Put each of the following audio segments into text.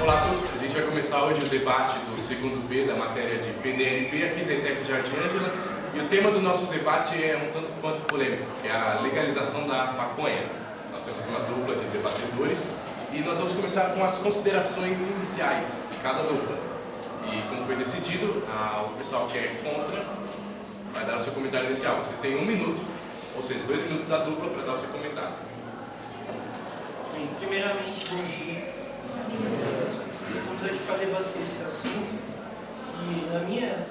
Olá a todos, a gente vai começar hoje o debate do segundo B da matéria de PDNP aqui da ETEC Jardim Ângela, e o tema do nosso debate é um tanto quanto polêmico, que é a legalização da maconha. Nós temos aqui uma dupla de debatedores e nós vamos começar com as considerações iniciais de cada dupla. E como foi decidido, o pessoal que é contra vai dar o seu comentário inicial. Vocês têm 1 minuto, ou seja, 2 minutos da dupla para dar o seu comentário. Bem, primeiramente, bom dia. Estamos aqui para debater esse assunto e, na minha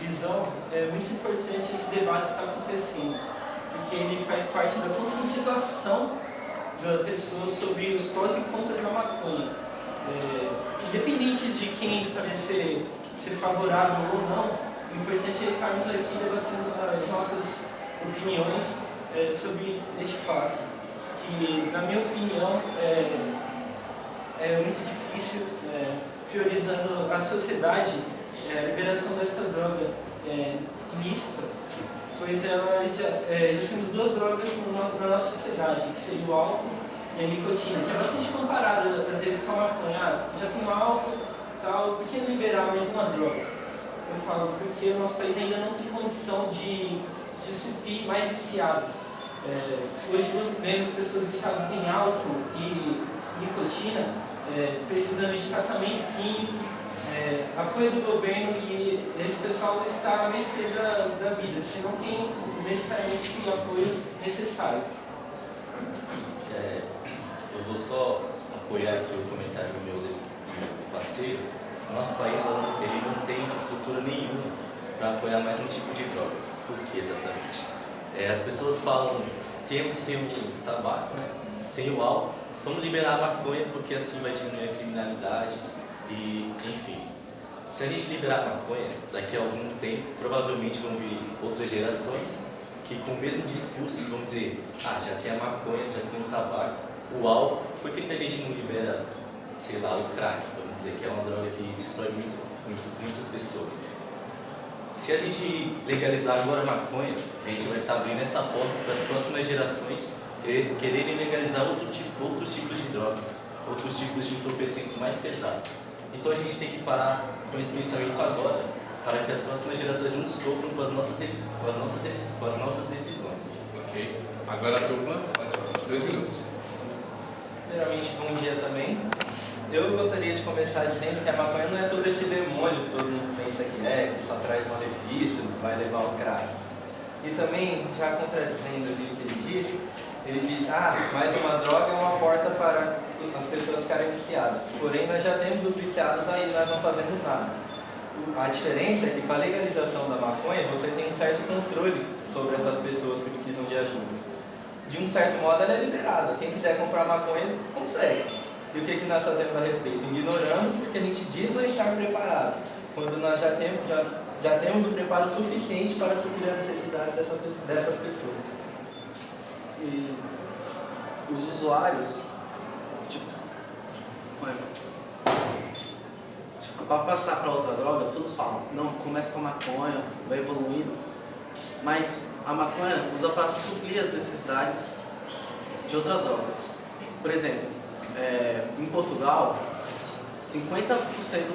visão, é muito importante esse debate estar acontecendo, porque ele faz parte da conscientização da pessoa sobre os prós e contras da maconha. Independente de quem parecer ser favorável ou não, o importante é estarmos aqui debatendo as nossas opiniões sobre este fato, que, na minha opinião, é muito difícil, priorizando a sociedade, a liberação dessa droga ilícita, pois já temos 2 drogas na nossa sociedade, que seria o álcool e a nicotina, que é bastante comparada às vezes com a maconha. Já tem o álcool e tal, por que liberar mais uma droga? Eu falo porque o nosso país ainda não tem condição de suprir mais viciados. Hoje nós vemos pessoas viciadas em álcool e nicotina, precisando de tratamento químico, apoio do governo, e esse pessoal está à mercê da vida, porque não tem necessariamente esse apoio necessário. Eu vou só apoiar aqui o comentário do meu parceiro. O nosso país ele não tem estrutura nenhuma para apoiar mais um tipo de droga. Por que exatamente? As pessoas falam, tem o tabaco, né? Tem o álcool, vamos liberar a maconha porque assim vai diminuir a criminalidade e, enfim. Se a gente liberar a maconha, daqui a algum tempo, provavelmente vão vir outras gerações que com o mesmo discurso vão dizer, já tem a maconha, já tem o tabaco, o álcool, por que a gente não libera, sei lá, o crack, vamos dizer, que é uma droga que destrói muitas pessoas. Se a gente legalizar agora a maconha, a gente vai estar abrindo essa porta para as próximas gerações quererem legalizar outros tipos de drogas, outros tipos de entorpecentes mais pesados. Então a gente tem que parar com esse pensamento agora, para que as próximas gerações não sofram com as nossas decisões. Ok. Agora a dupla, 2 minutos. Primeiramente, bom dia também. Eu gostaria de começar dizendo que a maconha não é todo esse demônio que todo mundo pensa que só traz malefícios, vai levar ao crack. E também, já contradizendo ali o que ele diz, mais uma droga é uma porta para as pessoas ficarem viciadas. Porém, nós já temos os viciados aí, nós não fazemos nada. A diferença é que com a legalização da maconha, você tem um certo controle sobre essas pessoas que precisam de ajuda. De um certo modo, ela é liberada. Quem quiser comprar maconha, consegue. E o que nós fazemos a respeito? Ignoramos porque a gente diz não estar preparado, quando nós já temos o preparo suficiente para suprir as necessidades dessas pessoas. E os usuários, para passar para outra droga, todos falam, não, começa com a maconha, vai evoluindo, mas a maconha usa para suprir as necessidades de outras drogas. Por exemplo, em Portugal, 50%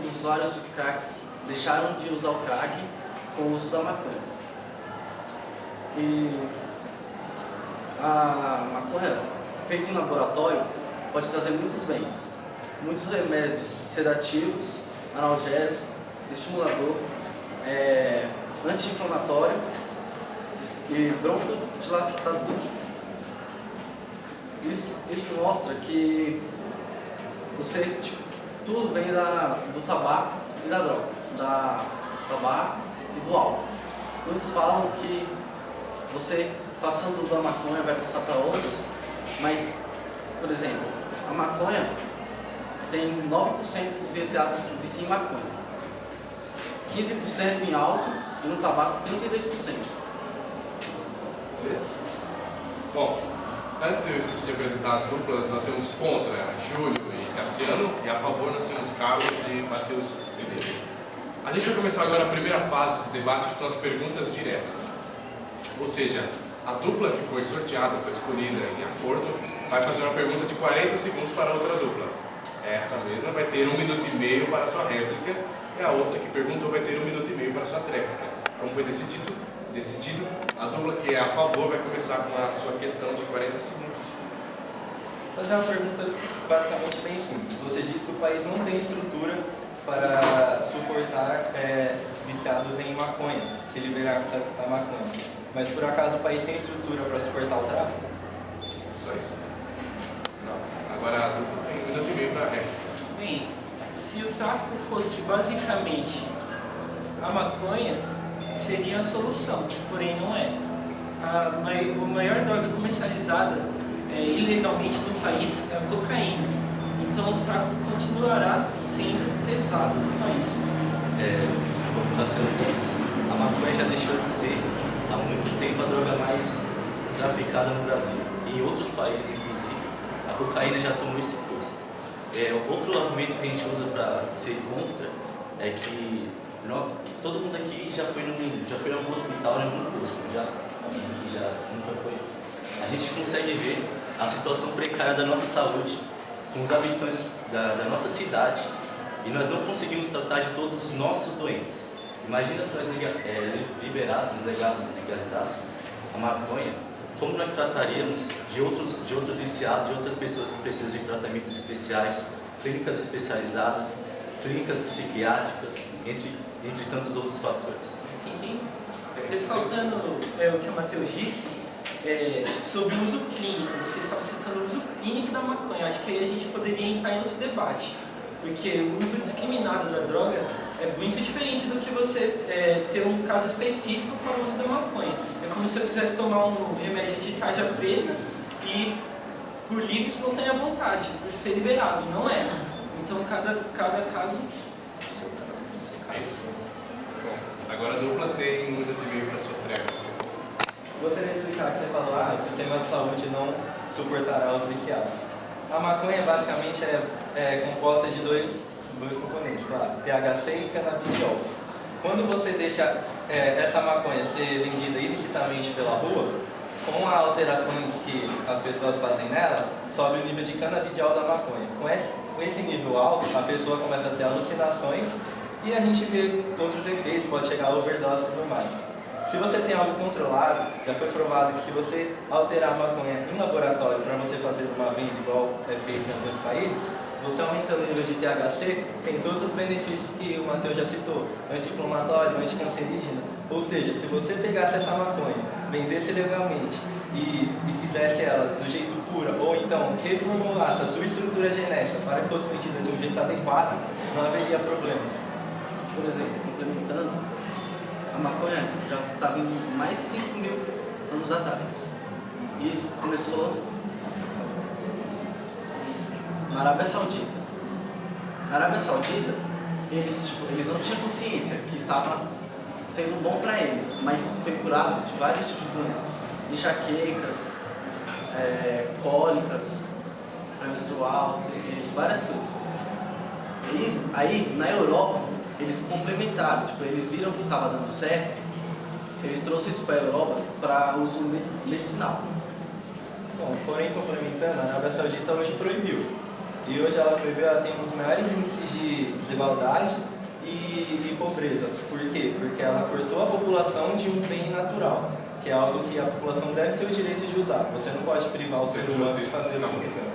dos usuários de cracks deixaram de usar o crack com o uso da maconha. E a maconha feita em laboratório pode trazer muitos bens, muitos remédios sedativos, analgésico, estimulador, anti-inflamatório e broncodilatador. Isso mostra que tudo vem do tabaco e da droga, do tabaco e do álcool. Muitos falam que você passando da maconha vai passar para outros, mas, por exemplo, a maconha tem 9% dos viciados de vício em maconha, 15% em álcool e no tabaco 32%. Beleza? Bom, antes eu esqueci de apresentar as duplas, nós temos contra Júlio e Cassiano, e a favor nós temos Carlos e Matheus Medeiros. A gente vai começar agora a primeira fase do debate, que são as perguntas diretas. Ou seja, a dupla que foi sorteada, foi escolhida em acordo, vai fazer uma pergunta de 40 segundos para a outra dupla. Essa mesma vai ter 1 minuto e meio para a sua réplica, e a outra que perguntou vai ter 1 minuto e meio para a sua tréplica. Como foi decidido, a dupla que é a favor vai começar com a sua questão de 40 segundos. Vou fazer uma pergunta basicamente bem simples. Você disse que o país não tem estrutura para suportar viciados em maconha, se liberarmos a maconha. Mas por acaso o país tem estrutura para suportar o tráfico? Só isso? Não. Agora a dupla tem 1 minuto e meio para a réplica. Bem, se o tráfico fosse basicamente a maconha, seria a solução, porém não é. A maior droga comercializada ilegalmente no país é a cocaína. Então o tráfico continuará sendo pesado no país. Como o Tassilo disse, a maconha já deixou de ser há muito tempo a droga mais traficada no Brasil. E em outros países, inclusive, a cocaína já tomou esse posto. Outro argumento que a gente usa para ser contra é que todo mundo aqui já foi em algum hospital, em algum posto, já nunca foi. A gente consegue ver a situação precária da nossa saúde com os habitantes da nossa cidade e nós não conseguimos tratar de todos os nossos doentes. Imagina se nós legalizássemos a maconha, como nós trataríamos de outros viciados, de outras pessoas que precisam de tratamentos especiais, clínicas especializadas, clínicas psiquiátricas, entre tantos outros fatores. Ressaltando o que o Matheus disse, sobre o uso clínico, você estava citando o uso clínico da maconha. Acho que aí a gente poderia entrar em outro debate, porque o uso discriminado da droga é muito diferente do que você ter um caso específico para o uso da maconha. É como se eu quisesse tomar um remédio de tarja preta e por livre e espontânea vontade, por ser liberado, e não é. Então cada caso... É isso. Bom, agora a dupla tem 1 minuto e meio para a sua tréplica. Gostaria de explicar que você falou que o sistema de saúde não suportará os viciados. A maconha basicamente é composta de dois componentes, claro, THC e canabidiol. Quando você deixa essa maconha ser vendida ilicitamente pela rua, com as alterações que as pessoas fazem nela, sobe o nível de canabidiol da maconha. Com esse nível alto, a pessoa começa a ter alucinações e a gente vê outros efeitos, pode chegar a overdose e tudo mais. Se você tem algo controlado, já foi provado que se você alterar a maconha em laboratório para você fazer uma venda igual é feito em alguns países, você aumentando o nível de THC, tem todos os benefícios que o Matheus já citou, anti-inflamatório, anticancerígeno. Ou seja, se você pegasse essa maconha, vendesse legalmente e fizesse ela do jeito pura, ou então reformulasse a sua estrutura genética para que fosse vendida de um jeito adequado, não haveria problemas. Por exemplo, complementando, a maconha já está vindo mais de 5.000 anos atrás. E isso começou na Arábia Saudita. Na Arábia Saudita, eles não tinham consciência que estava sendo bom para eles, mas foi curado de vários tipos de doenças, enxaquecas, cólicas, pré-menstrual, várias coisas. Aí, na Europa, eles complementaram, eles viram que estava dando certo, eles trouxeram isso para a Europa para uso medicinal. Bom, porém, complementando, a Arábia Saudita hoje proibiu. E hoje ela proibiu, ela tem um dos maiores índices de desigualdade e pobreza. Por quê? Porque ela cortou a população de um bem natural, que é algo que a população deve ter o direito de usar. Você não pode privar o ser humano de fazer o que quiser.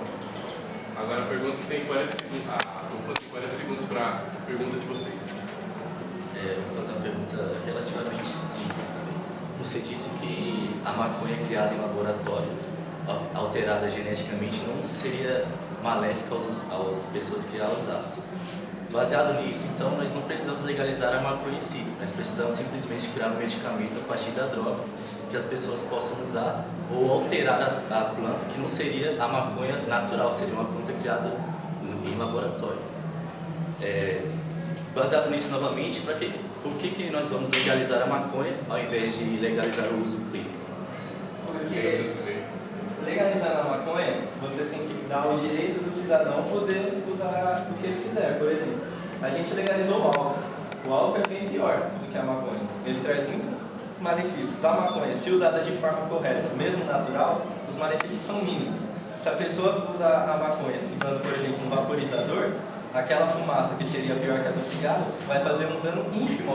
Agora a pergunta tem 40 segundos. A dupla tem 40 segundos para a pergunta de vocês. Vou fazer uma pergunta relativamente simples também. Você disse que a maconha criada em laboratório, alterada geneticamente, não seria maléfica às pessoas que a usassem. Baseado nisso, então, nós não precisamos legalizar a maconha em si. Nós precisamos simplesmente criar um medicamento a partir da droga que as pessoas possam usar ou alterar a planta, que não seria a maconha natural, seria uma planta criada em laboratório. Baseado nisso novamente, por que nós vamos legalizar a maconha ao invés de legalizar o uso clínico? Porque legalizando a maconha, você tem que dar o direito do cidadão poder usar o que ele quiser. Por exemplo, a gente legalizou o álcool. O álcool é bem pior do que a maconha. Ele traz muito malefícios. A maconha, se usada de forma correta, mesmo natural, os malefícios são mínimos. Se a pessoa usar a maconha usando, por exemplo, um vaporizador, aquela fumaça que seria pior que a do cigarro vai fazer um dano ínfimo